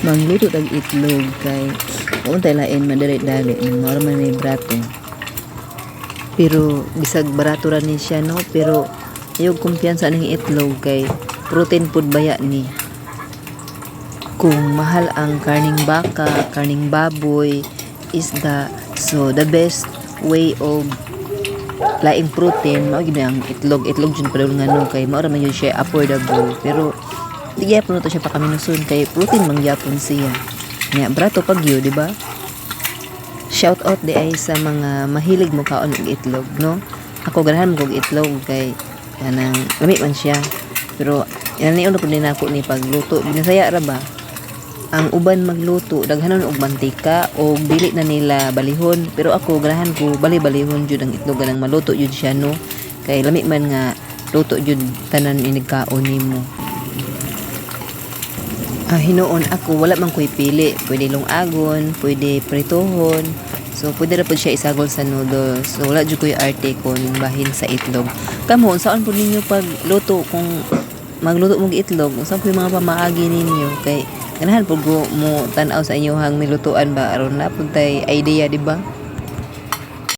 Mangluto tag itlog kay untay lain madali-dali mao man may brato. Pero bisag barato ra ni siya no, pero ayog kumpiyansa ning itlog kay protein food baya ni. Kung mahal ang karning baka, karning baboy, isda, so the best way of laing protein mao gyud ang itlog jud padul ngano kay mao ra man yun siya affordable, pero di gyapon to siya pakaminuson kay protein man gyapon siya nya brato pag yun, di ba? Shout out di ay sa mga mahilig mo kaon og itlog, no? Ako ganahan mo og itlog kay kanang lami man siya, pero yan ni uno pud nako ni pagluto binasaya ra ba ang uban magluto daghanon og mantika o dili na nila balihon, pero ako ganahan ko bali-balihon jud ang itlog ganang maluto jud siya, no? Kay lami man nga luto jud tanan inigkaon nimo. Hinuon ako wala man ko'y pili, pwede lungagon, pwede pritohon, so pwede ra pud siya isagol sa noodles, so wala jud ko'y arte kon bahin sa itlog. Kamo saan pud ninyo pag luto kung magluto mong itlog, saan po yung mga pamaagi ninyo kay ganahan pud mo tan-aw sa inyohang nilutuan ba aron na pud tay idea, di ba?